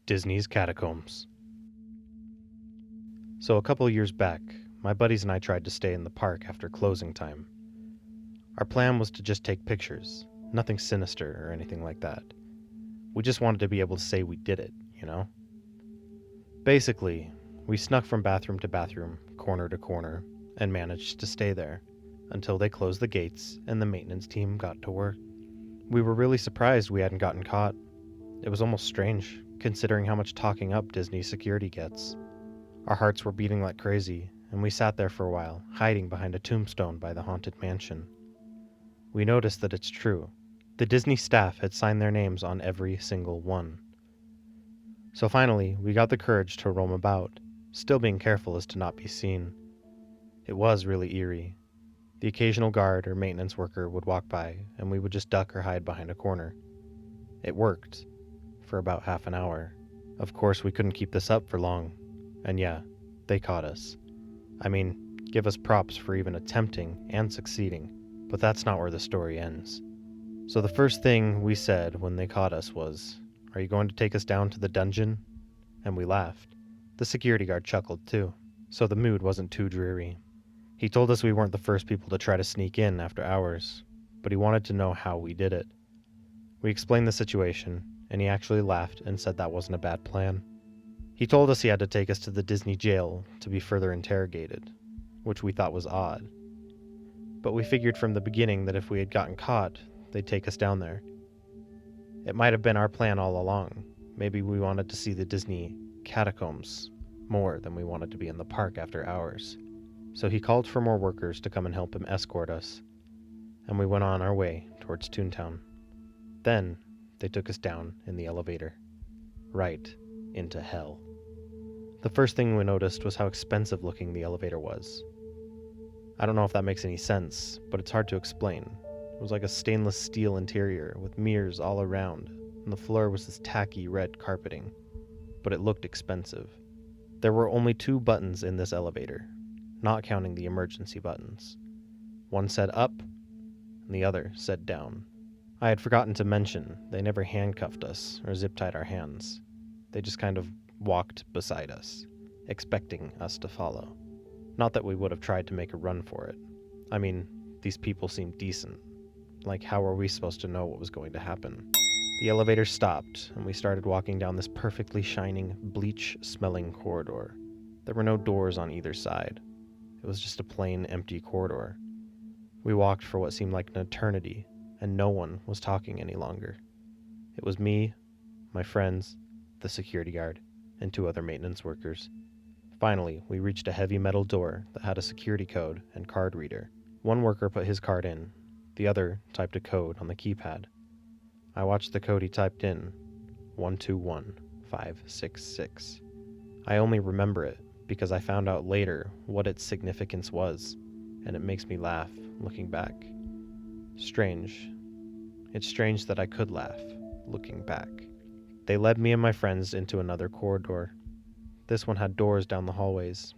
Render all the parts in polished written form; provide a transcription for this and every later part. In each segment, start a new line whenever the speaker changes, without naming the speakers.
Disney's Catacombs. So a couple years back, my buddies and I tried to stay in the park after closing time. Our plan was to just take pictures, nothing sinister or anything like that. We just wanted to be able to say we did it, you know? Basically, we snuck from bathroom to bathroom, corner to corner, and managed to stay there until they closed the gates and the maintenance team got to work. We were really surprised we hadn't gotten caught. It was almost strange, considering how much talking up Disney security gets. Our hearts were beating like crazy, and we sat there for a while, hiding behind a tombstone by the haunted mansion. We noticed that it's true. The Disney staff had signed their names on every single one. So finally, we got the courage to roam about, still being careful as to not be seen. It was really eerie. The occasional guard or maintenance worker would walk by, and we would just duck or hide behind a corner. It worked. For about half an hour. Of course, we couldn't keep this up for long. And yeah, they caught us. I mean, give us props for even attempting and succeeding, but that's not where the story ends. So the first thing we said when they caught us was, "Are you going to take us down to the dungeon?" And we laughed. The security guard chuckled too, so the mood wasn't too dreary. He told us we weren't the first people to try to sneak in after hours, but he wanted to know how we did it. We explained the situation, and he actually laughed and said that wasn't a bad plan. He told us he had to take us to the Disney jail to be further interrogated, which we thought was odd. But we figured from the beginning that if we had gotten caught, they'd take us down there. It might have been our plan all along. Maybe we wanted to see the Disney Catacombs more than we wanted to be in the park after hours. So he called for more workers to come and help him escort us, and we went on our way towards Toontown. Then they took us down in the elevator, right into hell. The first thing we noticed was how expensive looking the elevator was. I don't know if that makes any sense, but it's hard to explain. It was like a stainless steel interior with mirrors all around, and the floor was this tacky red carpeting, but it looked expensive. There were only 2 buttons in this elevator, not counting the emergency buttons. One said up, and the other said down. I had forgotten to mention, they never handcuffed us or zip-tied our hands. They just kind of walked beside us, expecting us to follow. Not that we would have tried to make a run for it. I mean, these people seemed decent. Like, how were we supposed to know what was going to happen? The elevator stopped, and we started walking down this perfectly shining, bleach-smelling corridor. There were no doors on either side. It was just a plain, empty corridor. We walked for what seemed like an eternity, and no one was talking any longer. It was me, my friends, the security guard, and 2 other maintenance workers. Finally, we reached a heavy metal door that had a security code and card reader. One worker put his card in. The other typed a code on the keypad. I watched the code he typed in, 121566. I only remember it because I found out later what its significance was, and it makes me laugh looking back. Strange. It's strange that I could laugh, looking back. They led me and my friends into another corridor. This one had doors down the hallways.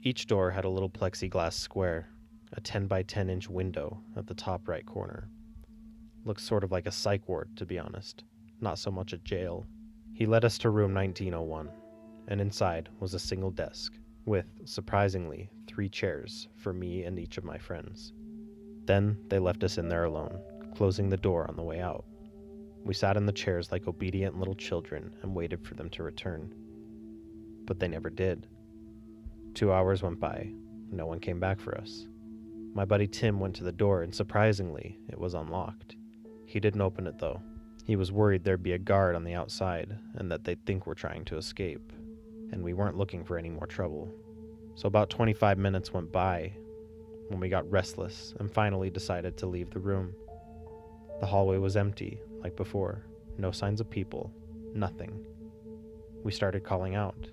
Each door had a little plexiglass square, a 10 by 10 inch window at the top right corner. Looks sort of like a psych ward, to be honest, not so much a jail. He led us to room 1901, and inside was a single desk, with, surprisingly, 3 chairs for me and each of my friends. Then they left us in there alone, closing the door on the way out. We sat in the chairs like obedient little children and waited for them to return. But they never did. 2 hours went by. No one came back for us. My buddy Tim went to the door, and surprisingly, it was unlocked. He didn't open it though. He was worried there'd be a guard on the outside and that they'd think we're trying to escape. And we weren't looking for any more trouble. So about 25 minutes went by when we got restless and finally decided to leave the room. The hallway was empty, like before. No signs of people. Nothing. We started calling out.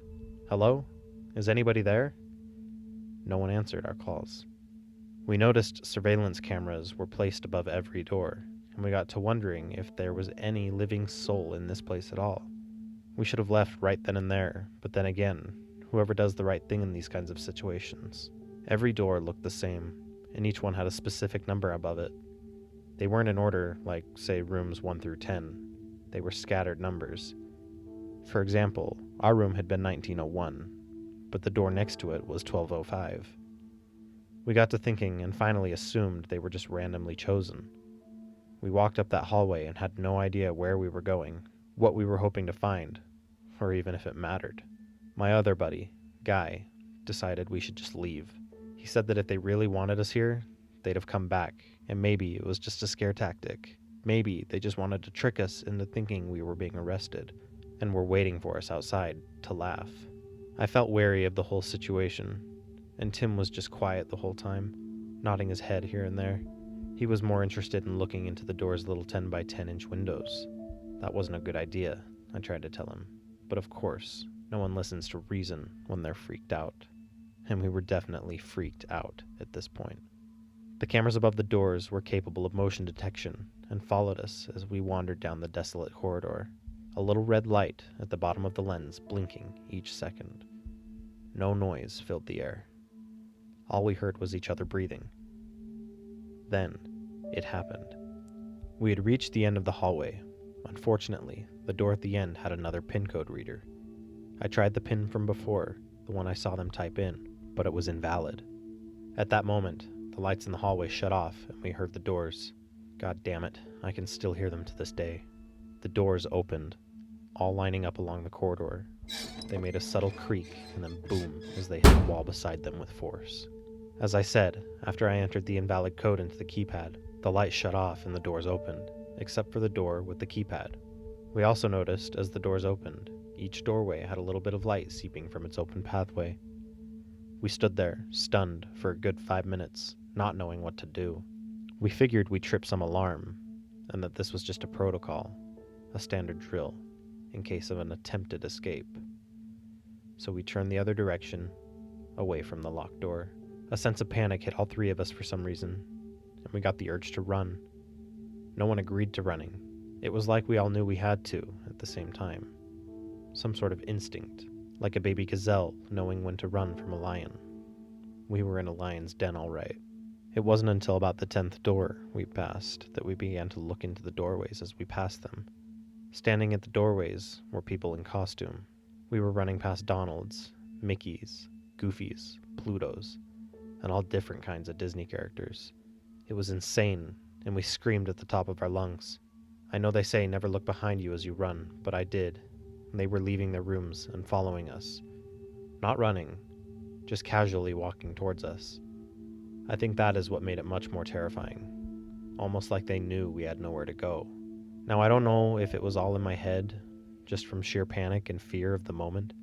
"Hello? Is anybody there?" No one answered our calls. We noticed surveillance cameras were placed above every door, and we got to wondering if there was any living soul in this place at all. We should have left right then and there, but then again, whoever does the right thing in these kinds of situations. Every door looked the same, and each one had a specific number above it. They weren't in order, like, say, rooms 1 through 10. They were scattered numbers. For example, our room had been 1901, but the door next to it was 1205. We got to thinking and finally assumed they were just randomly chosen. We walked up that hallway and had no idea where we were going, what we were hoping to find, or even if it mattered. My other buddy, Guy, decided we should just leave. He said that if they really wanted us here, they'd have come back, and maybe it was just a scare tactic. Maybe they just wanted to trick us into thinking we were being arrested, and were waiting for us outside to laugh. I felt wary of the whole situation, and Tim was just quiet the whole time, nodding his head here and there. He was more interested in looking into the door's little 10 by 10 inch windows. That wasn't a good idea, I tried to tell him. But of course, no one listens to reason when they're freaked out. And we were definitely freaked out at this point. The cameras above the doors were capable of motion detection and followed us as we wandered down the desolate corridor, a little red light at the bottom of the lens blinking each second. No noise filled the air. All we heard was each other breathing. Then, it happened. We had reached the end of the hallway. Unfortunately, the door at the end had another pin code reader. I tried the pin from before, the one I saw them type in, but it was invalid. At that moment, the lights in the hallway shut off and we heard the doors. God damn it, I can still hear them to this day. The doors opened, all lining up along the corridor. They made a subtle creak and then boom as they hit the wall beside them with force. As I said, after I entered the invalid code into the keypad, the light shut off and the doors opened, except for the door with the keypad. We also noticed as the doors opened, each doorway had a little bit of light seeping from its open pathway. We stood there, stunned, for a good 5 minutes, not knowing what to do. We figured we'd trip some alarm, and that this was just a protocol, a standard drill, in case of an attempted escape. So we turned the other direction, away from the locked door. A sense of panic hit all three of us for some reason, and we got the urge to run. No one agreed to running. It was like we all knew we had to at the same time. Some sort of instinct, like a baby gazelle knowing when to run from a lion. We were in a lion's den, all right. It wasn't until about the 10th door we passed that we began to look into the doorways as we passed them. Standing at the doorways were people in costume. We were running past Donalds, Mickeys, Goofies, Plutos, and all different kinds of Disney characters. It was insane, and we screamed at the top of our lungs. I know they say never look behind you as you run, but I did. They were leaving their rooms and following us. Not running, just casually walking towards us. I think that is what made it much more terrifying. Almost like they knew we had nowhere to go. Now I don't know if it was all in my head, just from sheer panic and fear of the moment,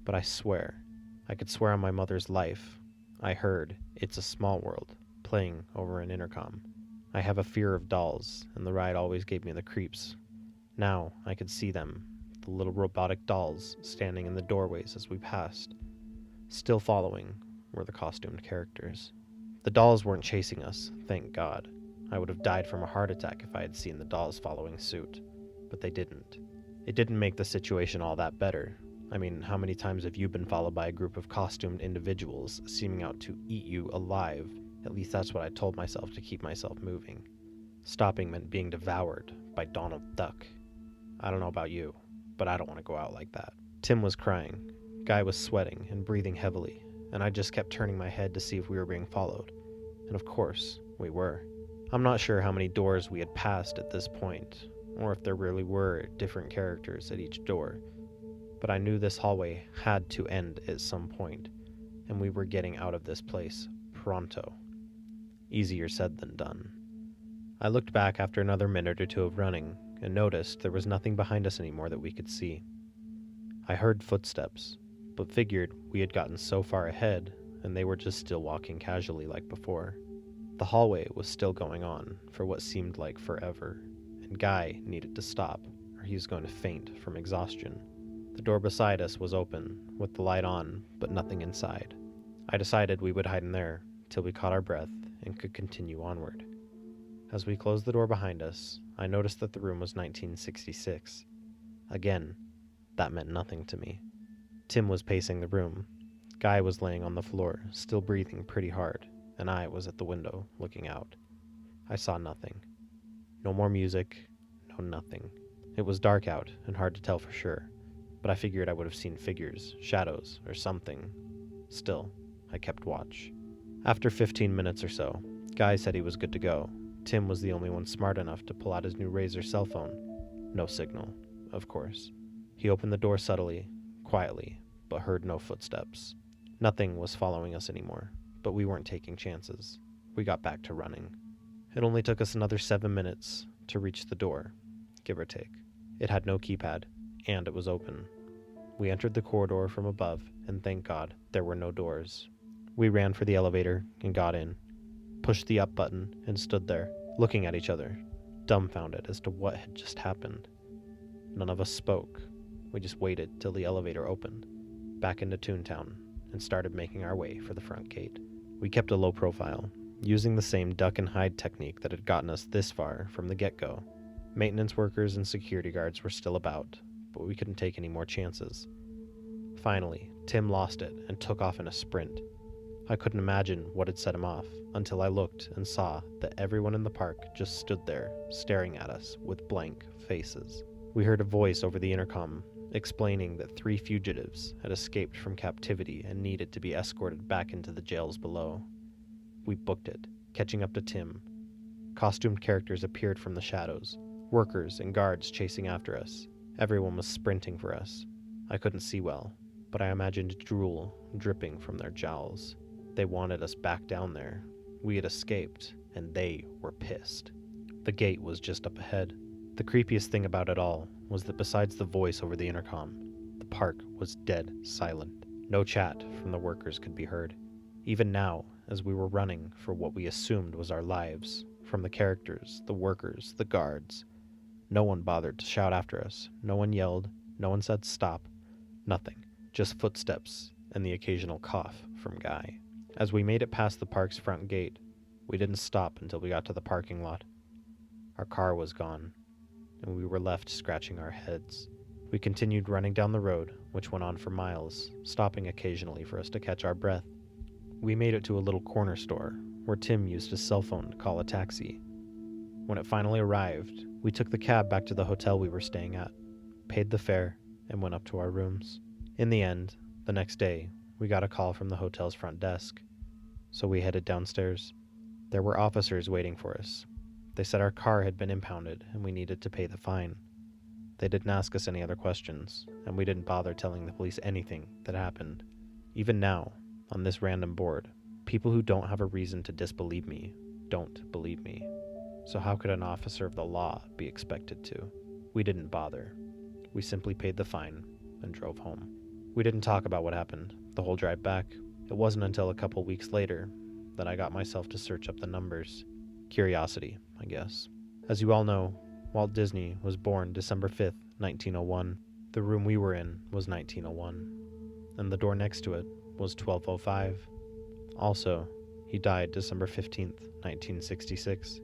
but I swear, I could swear on my mother's life, I heard "It's a Small World" playing over an intercom. I have a fear of dolls, and the ride always gave me the creeps. Now I could see them, the little robotic dolls standing in the doorways as we passed. Still following were the costumed characters. The dolls weren't chasing us, thank God. I would have died from a heart attack if I had seen the dolls following suit, but they didn't. It didn't make the situation all that better. I mean, how many times have you been followed by a group of costumed individuals seeming out to eat you alive? At least that's what I told myself to keep myself moving. Stopping meant being devoured by Donald Duck. I don't know about you, but I don't want to go out like that. Tim was crying. Guy was sweating and breathing heavily, and I just kept turning my head to see if we were being followed. And of course, we were. I'm not sure how many doors we had passed at this point, or if there really were different characters at each door, but I knew this hallway had to end at some point, and we were getting out of this place pronto. Easier said than done. I looked back after another minute or two of running, and noticed there was nothing behind us anymore that we could see. I heard footsteps, but figured we had gotten so far ahead, and they were just still walking casually like before. The hallway was still going on for what seemed like forever, and Guy needed to stop, or he was going to faint from exhaustion. The door beside us was open, with the light on, but nothing inside. I decided we would hide in there till we caught our breath and could continue onward. As we closed the door behind us, I noticed that the room was 1966. Again, that meant nothing to me. Tim was pacing the room. Guy was laying on the floor, still breathing pretty hard, and I was at the window, looking out. I saw nothing. No more music, no nothing. It was dark out, and hard to tell for sure, but I figured I would have seen figures, shadows, or something. Still, I kept watch. After 15 minutes or so, Guy said he was good to go. Tim was the only one smart enough to pull out his new Razor cell phone. No signal, of course. He opened the door subtly, quietly, but heard no footsteps. Nothing was following us anymore, but we weren't taking chances. We got back to running. It only took us another 7 minutes to reach the door, give or take. It had no keypad, and it was open. We entered the corridor from above, and thank God there were no doors. We ran for the elevator and got in, pushed the up button, and stood there, looking at each other, dumbfounded as to what had just happened. None of us spoke. We just waited till the elevator opened, back into Toontown, and started making our way for the front gate. We kept a low profile, using the same duck and hide technique that had gotten us this far from the get-go. Maintenance workers and security guards were still about, but we couldn't take any more chances. Finally, Tim lost it and took off in a sprint. I couldn't imagine what had set him off until I looked and saw that everyone in the park just stood there, staring at us with blank faces. We heard a voice over the intercom explaining that 3 fugitives had escaped from captivity and needed to be escorted back into the jails below. We booked it, catching up to Tim. Costumed characters appeared from the shadows, workers and guards chasing after us. Everyone was sprinting for us. I couldn't see well, but I imagined drool dripping from their jowls. They wanted us back down there. We had escaped, and they were pissed. The gate was just up ahead. The creepiest thing about it all was that besides the voice over the intercom, the park was dead silent. No chat from the workers could be heard. Even now, as we were running for what we assumed was our lives, from the characters, the workers, the guards, no one bothered to shout after us. No one yelled. No one said stop. Nothing. Just footsteps and the occasional cough from Guy. As we made it past the park's front gate, we didn't stop until we got to the parking lot. Our car was gone, and we were left scratching our heads. We continued running down the road, which went on for miles, stopping occasionally for us to catch our breath. We made it to a little corner store, where Tim used his cell phone to call a taxi. When it finally arrived, we took the cab back to the hotel we were staying at, paid the fare, and went up to our rooms. In the end, the next day, we got a call from the hotel's front desk, so we headed downstairs. There were officers waiting for us. They said our car had been impounded and we needed to pay the fine. They didn't ask us any other questions, and we didn't bother telling the police anything that happened. Even now, on this random board, people who don't have a reason to disbelieve me don't believe me. So how could an officer of the law be expected to? We didn't bother. We simply paid the fine and drove home. We didn't talk about what happened the whole drive back. It wasn't until a couple weeks later that I got myself to search up the numbers. Curiosity, I guess. As you all know, Walt Disney was born December 5th, 1901. The room we were in was 1901, and the door next to it was 1205. Also, he died December 15th, 1966,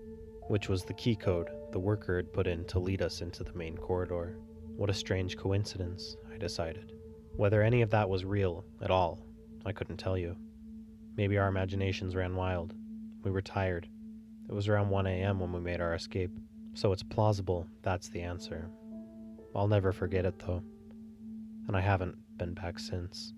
which was the key code the worker had put in to lead us into the main corridor. What a strange coincidence, I decided. Whether any of that was real at all, I couldn't tell you. Maybe our imaginations ran wild. We were tired. It was around 1 a.m. when we made our escape, so it's plausible that's the answer. I'll never forget it, though, and I haven't been back since.